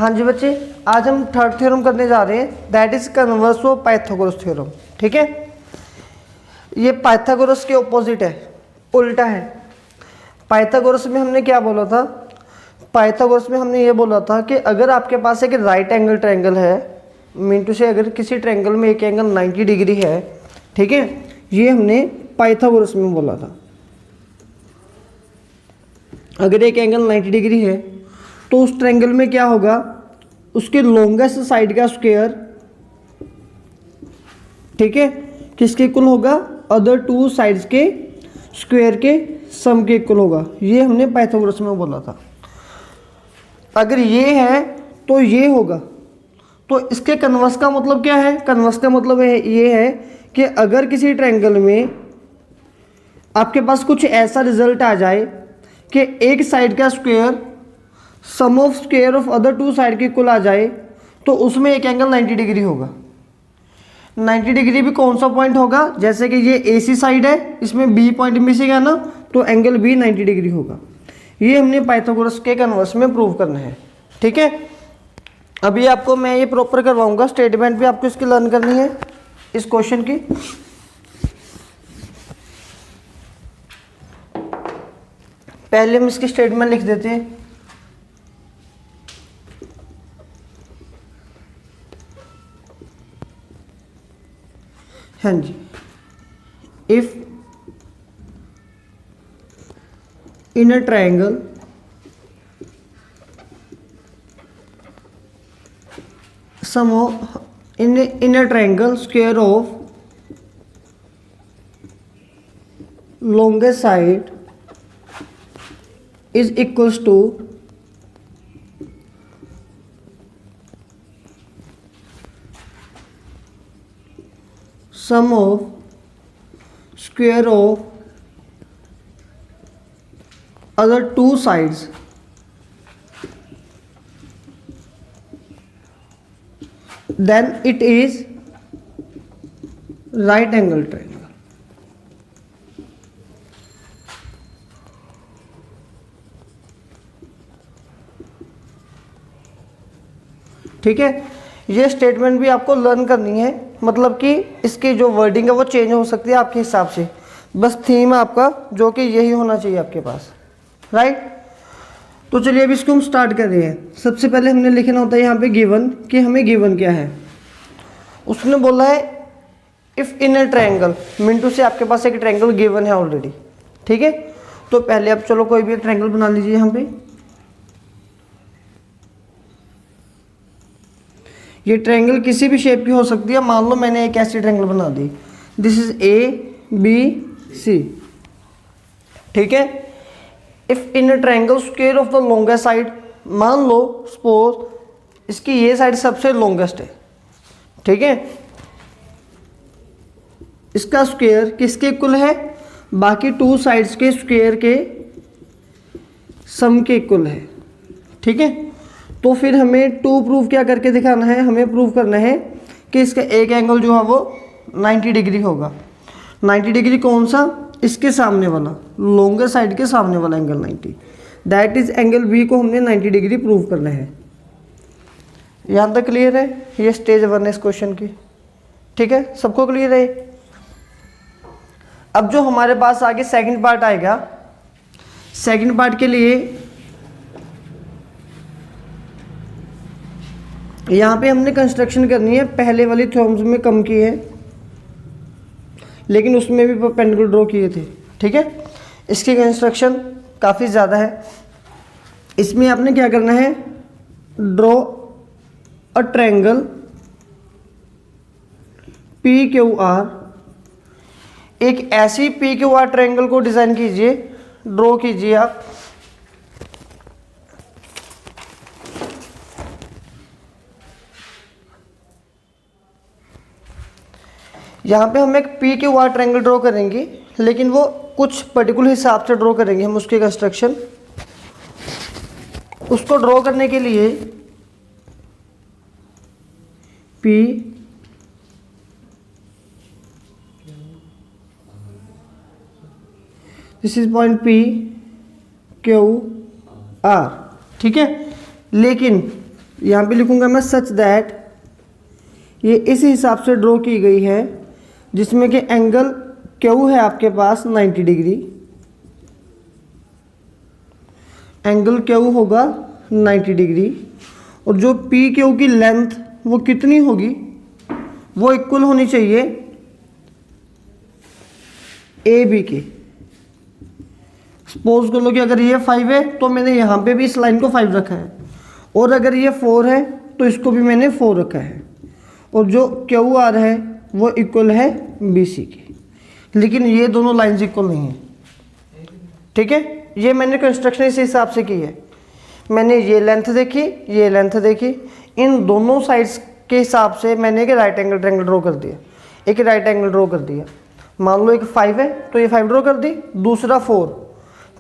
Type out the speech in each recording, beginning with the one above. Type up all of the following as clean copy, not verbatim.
हाँ जी बच्चे, आज हम थर्ड थ्योरम करने जा रहे हैं, that is converse of Pythagoras theorem. ठीक है, ये पाइथागोरस के ऑपोजिट है, उल्टा है। पाइथागोरस में हमने क्या बोला था? पाइथागोरस में हमने ये बोला था कि अगर आपके पास एक राइट एंगल ट्रायंगल है, मीन टू से अगर किसी ट्रायंगल में एक एंगल 90 डिग्री है, ठीक है, ये हमने पाइथागोरस में बोला था। अगर एक एंगल 90 डिग्री है तो उस ट्रायंगल में क्या होगा, उसके लॉन्गेस्ट साइड का स्क्वायर, ठीक है, किसके इक्वल होगा? अदर टू साइड्स के स्क्वायर के सम के इक्वल होगा। ये हमने पाइथागोरस में बोला था। अगर ये है तो ये होगा। तो इसके कन्वर्स का मतलब क्या है? कन्वर्स का मतलब ये है कि अगर किसी ट्रायंगल में आपके पास कुछ ऐसा रिजल्ट आ जाए कि एक साइड का square sum of square of other two side के इक्वल आ जाए, तो उसमें एक एंगल 90 डिग्री होगा। 90 डिग्री भी कौन सा पॉइंट होगा? जैसे कि ये AC साइड है, इसमें B पॉइंट मिसिंग है ना, तो एंगल B 90 डिग्री होगा। ये हमने पाइथागोरस के कन्वर्स में प्रूव करना है। ठीक है, अभी आपको मैं ये प्रॉपर करवाऊंगा, स्टेटमेंट भी आपको इसकी लर्न करनी है इस क्वेश्चन की। पहले हम इसकी स्टेटमेंट लिख देते हैं। हाँ जी, if in a triangle sum in a triangle square of longest side is equals to sum of square of other two sides, then it is right angle triangle. ठीक है, ये स्टेटमेंट भी आपको लर्न करनी है, मतलब कि इसकी जो वर्डिंग है वो चेंज हो सकती है आपके हिसाब से। बस थीम है आपका जो कि यही होना चाहिए आपके पास, राइट। तो चलिए अभी इसको हम स्टार्ट कर रहे हैं। सबसे पहले हमने लिखना होता है यहाँ पे गिवन, कि हमें गिवन क्या है। उसने बोला है इफ इन अ ट्रायंगल, मिनटू से आपके पास एक ट्रायंगल गिवन है ऑलरेडी। ठीक है, तो पहले आप चलो कोई भी एक ट्रायंगल बना लीजिए यहाँ पे। ये ट्रायंगल किसी भी शेप की हो सकती है। मान लो मैंने एक ऐसी ट्रायंगल बना दी, दिस इज ABC। ठीक है, if in a triangle square of the longest side, मान लो सपोज इसकी ये साइड सबसे लॉन्गेस्ट है। ठीक है, इसका स्क्वायर किसके इक्वल है? बाकी टू साइड्स के स्क्वायर के सम के इक्वल है। ठीक है, तो फिर हमें टू प्रूव क्या करके दिखाना है? हमें प्रूव करना है कि इसका एक एंगल जो है वो 90 डिग्री होगा। 90 डिग्री कौन सा? इसके सामने वाला, लॉन्गेस्ट साइड के सामने वाला angle 90, that is angle B को हमने 90 डिग्री प्रूव करना है। यहाँ तक क्लियर है? ये स्टेज 1 है इस क्वेश्चन की। ठीक है, सबको क्लियर है? अब जो हमारे पास आगे सेकंड पार्ट आएगा, सेकंड पार्ट के लिए यहाँ पे हमने कंस्ट्रक्शन करनी है। पहले वाली थ्योरम्स में कम की है, लेकिन उसमें भी परपेंडिकुलर ड्रॉ किए थे। ठीक है, इसकी कंस्ट्रक्शन काफ़ी ज़्यादा है। इसमें आपने क्या करना है? Draw a triangle PQR। एक ऐसी PQR ट्रायंगल को डिज़ाइन कीजिए, ड्रॉ कीजिए आप। यहाँ पे हम एक PQR ट्रायंगल ड्रॉ करेंगे, लेकिन वो कुछ पर्टिकुलर हिसाब से ड्रॉ करेंगे हम उसकी कंस्ट्रक्शन। उसको ड्रॉ करने के लिए P this is point PQR। ठीक है, लेकिन यहाँ पे लिखूंगा मैं सच दैट, ये इस हिसाब से ड्रॉ की गई है जिसमें कि एंगल क्यू है आपके पास 90 डिग्री, एंगल क्यू होगा 90 डिग्री, और जो पी क्यू की लेंथ वो कितनी होगी, वो इक्वल होनी चाहिए ए बी के। सपोज कर लो कि अगर ये 5 है तो मैंने यहाँ पे भी इस लाइन को 5 रखा है, और अगर ये 4 है तो इसको भी मैंने 4 रखा है, और जो क्यू आर है वो इक्वल है बी सी के। लेकिन ये दोनों लाइंस इक्वल नहीं है, ठीक है। ये मैंने कंस्ट्रक्शन इस हिसाब से की है, मैंने ये लेंथ देखी, ये लेंथ देखी, इन दोनों साइड्स के हिसाब से मैंने एक राइट एंगल ट्रायंगल ड्रॉ कर दिया, एक राइट एंगल ड्रॉ कर दिया। मान लो एक 5 है तो ये 5 ड्रॉ कर दी, दूसरा 4,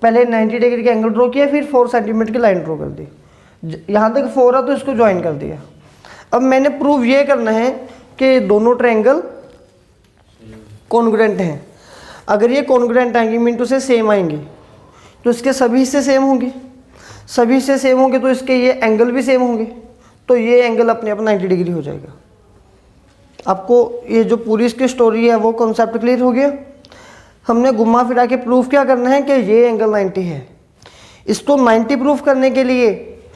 पहले 90 डिग्री का एंगल ड्रॉ किया, फिर 4 सेंटीमीटर की लाइन ड्रॉ कर दी, यहाँ तक 4 है तो इसको ज्वाइन कर दिया। अब मैंने प्रूव ये करना है कि दोनों ट्रायंगल कॉन्ग्रुएंट हैं। अगर ये कॉन्ग्रुएंट आएंगे मीन टू से सेम आएंगे तो इसके सभी हिस्से सेम होंगे, सभी हिस्से सेम होंगे तो इसके ये एंगल भी सेम होंगे, तो ये एंगल अपने आप 90 डिग्री हो जाएगा। आपको ये जो पूरी इसकी स्टोरी है वो कॉन्सेप्ट क्लियर हो गया। हमने घुमा फिरा के प्रूफ क्या करना है कि ये एंगल 90 है। इसको 90 प्रूफ करने के लिए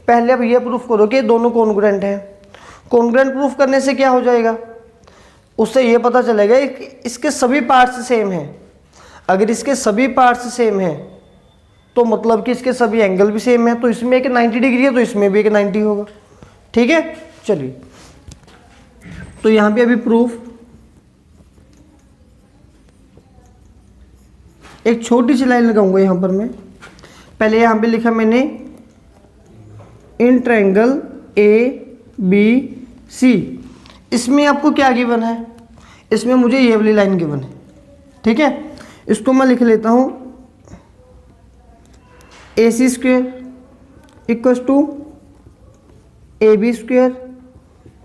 पहले अब ये प्रूफ करो कि दोनों कॉन्ग्रुएंट हैं। कॉन्ग्रुएंट प्रूफ करने से क्या हो जाएगा, उससे ये पता चलेगा कि इसके सभी पार्ट्स सेम हैं। अगर इसके सभी पार्ट्स सेम हैं तो मतलब कि इसके सभी एंगल भी सेम है, तो इसमें एक 90 डिग्री है तो इसमें भी एक 90 होगा, ठीक है। चलिए तो यहाँ पे अभी प्रूफ, एक छोटी सी लाइन लगाऊंगा यहाँ पर मैं। पहले यहाँ पे लिखा मैंने इन ट्रायंगल ए बी सी, इसमें आपको क्या गिवन है, इसमें मुझे ये वाली लाइन गिवन है, ठीक है। इसको मैं लिख लेता हूँ a c square equals to a b square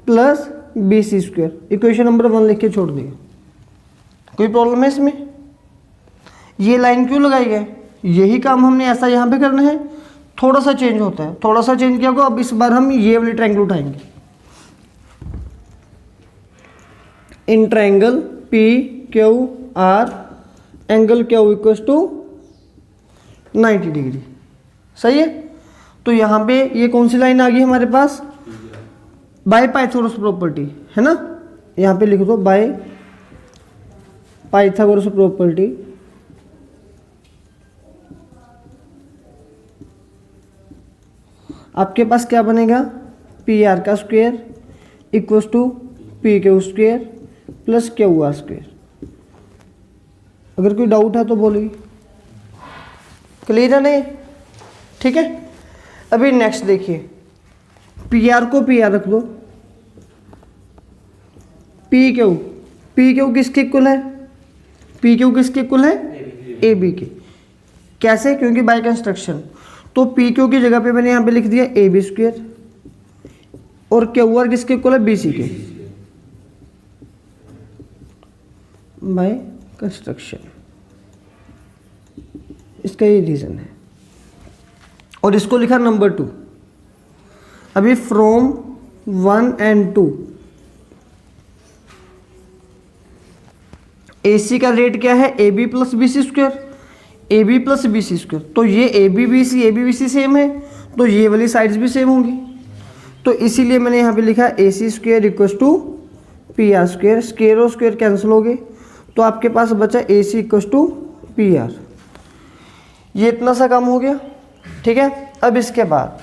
plus B c square. Equation number 1 लिख के छोड़ दिए। कोई प्रॉब्लम है इसमें? ये लाइन क्यों लगाई है, यही काम हमने ऐसा यहाँ पे करना है, थोड़ा सा चेंज होता है, थोड़ा सा चेंज किया होगा। अब इस बार हम ये वाली ट्रायंगल उठाएंगे, इन triangle P Q R angle Q equals to 90 degree, सही है। तो यहाँ पे ये कौन सी लाइन आ गई हमारे पास, बाय पाइथागोरस प्रॉपर्टी, है ना। यहाँ पे लिख दो बाय पाइथागोरस प्रॉपर्टी। आपके पास क्या बनेगा, पी आर का square equals to P Q square plus Q R square. अगर कोई डाउट है तो बोलिए, क्लियर है नहीं, ठीक है। अभी नेक्स्ट देखिए, पी आर को पी आर रख दो, पी क्यू किसके इक्वल है, पी क्यू किसके इक्वल है, ए बी के। कैसे, क्योंकि बाय कंस्ट्रक्शन। तो पी क्यू की जगह पे मैंने यहाँ पे लिख दिया ए बी स्क्वायर, और क्यू आर किसके इक्वल है, बी सी के, बाय कंस्ट्रक्शन। इसका ये रीजन है। और इसको लिखा नंबर 2। अभी फ्रॉम 1 and 2 AC का रेट क्या है, A B plus B C square, A B plus B C square. तो ये A B B C same है, तो ये वाली साइड्स भी सेम होंगी। तो इसीलिए मैंने यहाँ पे लिखा a c square equals to p r square. Square और स्क्वायर कैंसिल हो गए, तो आपके पास बचा a c equals to p r. ये इतना सा काम हो गया, ठीक है। अब इसके बाद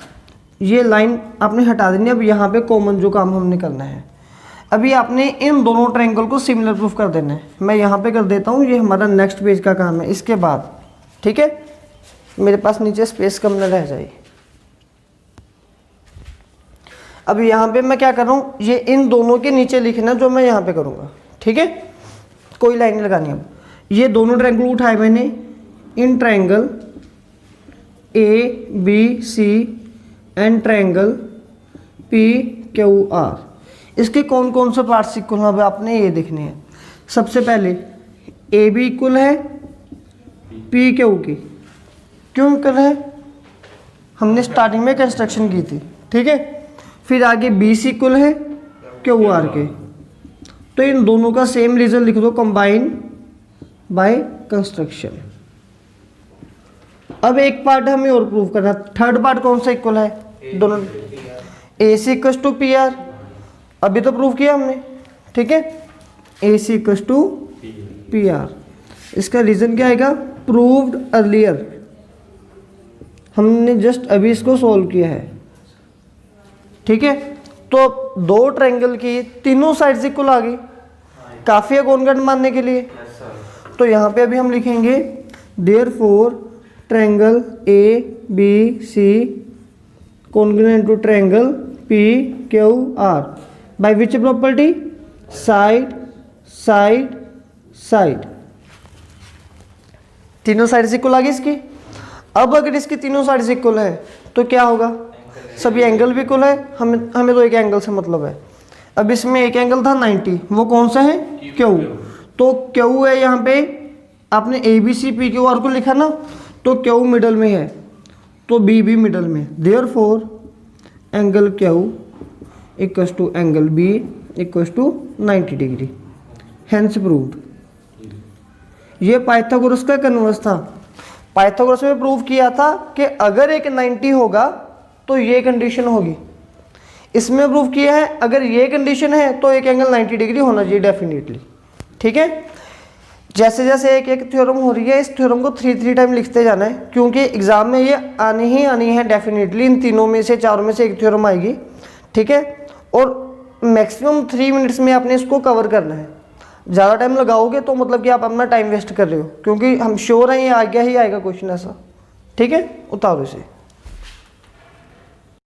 ये लाइन आपने हटा देनी। अब यहाँ पे कॉमन जो काम हमने करना है, अभी आपने इन दोनों ट्रायंगल को सिमिलर प्रूफ कर देना है। मैं यहाँ पे कर देता हूँ, ये हमारा नेक्स्ट पेज का काम है। इसके बाद ठीक है, मेरे पास नीचे स्पेस कम न रह जाए। अब यहाँ पे मैं क्या कर रहा हूँ, ये इन दोनों के नीचे लिखना जो मैं यहाँ पे करूँगा, ठीक है। कोई लाइन लगानी। अब ये दोनों ट्रायंगल उठाए मैंने, इन triangle A B C and triangle P Q R. इसके कौन कौन से पार्ट्स इक्वल हैं आपने ये देखने हैं। सबसे पहले ए बी इक्वल है पी क्यू की। क्यों इक्वल है, हमने स्टार्टिंग में कंस्ट्रक्शन की थी, ठीक है। फिर आगे BC इक्वल है QR के, तो इन दोनों का सेम रिजल्ट लिख दो, कंबाइन बाय कंस्ट्रक्शन। अब एक पार्ट हमें और प्रूव करना, थर्ड पार्ट कौन सा इक्वल है, दोनों AC इक्वल टू PR, अभी तो प्रूव किया हमने, ठीक है, AC इक्वल टू PR। इसका रीजन क्या आएगा, प्रूव्ड अर्लियर, हमने जस्ट अभी इसको सोल्व किया है, ठीक है। तो दो ट्रायंगल की तीनों साइड्स इक्वल आ गई, काफी है कॉन्ग्रुएंट मानने के लिए। तो यहाँ पे अभी हम लिखेंगे therefore triangle ABC congruent to triangle PQR by which property, side side side, तीनों साइड्स इक्वल आ गई इसकी। अब अगर इसकी तीनों साइड्स इक्वल है तो क्या होगा, सभी एंगल भी इक्वल है, हमें तो एक एंगल से मतलब है। अब इसमें एक एंगल था 90, वो कौन सा है, Q, तो Q है यहाँ पे, आपने ABC PQR को लिखा ना, तो Q मिडल में है तो B भी मिडल में, therefore angle Q equals to angle B equals to 90 degree, hence proved. ये पाइथागोरस का कन्वर्स था। पाइथागोरस में प्रूव किया था कि अगर एक 90 होगा तो ये कंडीशन होगी, इसमें प्रूव किया है अगर ये कंडीशन है तो एक एंगल 90 डिग्री होना चाहिए डेफिनेटली, ठीक है। जैसे जैसे एक एक थ्योरम हो रही है, इस थ्योरम को 3 टाइम लिखते जाना है, क्योंकि एग्जाम में ये आनी ही आनी है डेफिनेटली, इन तीनों में से चारों में से एक थ्योरम आएगी, ठीक है। और मैक्सिमम 3 मिनट्स में आपने इसको कवर करना है, ज़्यादा टाइम लगाओगे तो मतलब कि आप अपना टाइम वेस्ट कर रहे हो, क्योंकि हम श्योर हैं ये आ गया ही आएगा क्वेश्चन ऐसा, ठीक है। उतारो इसे।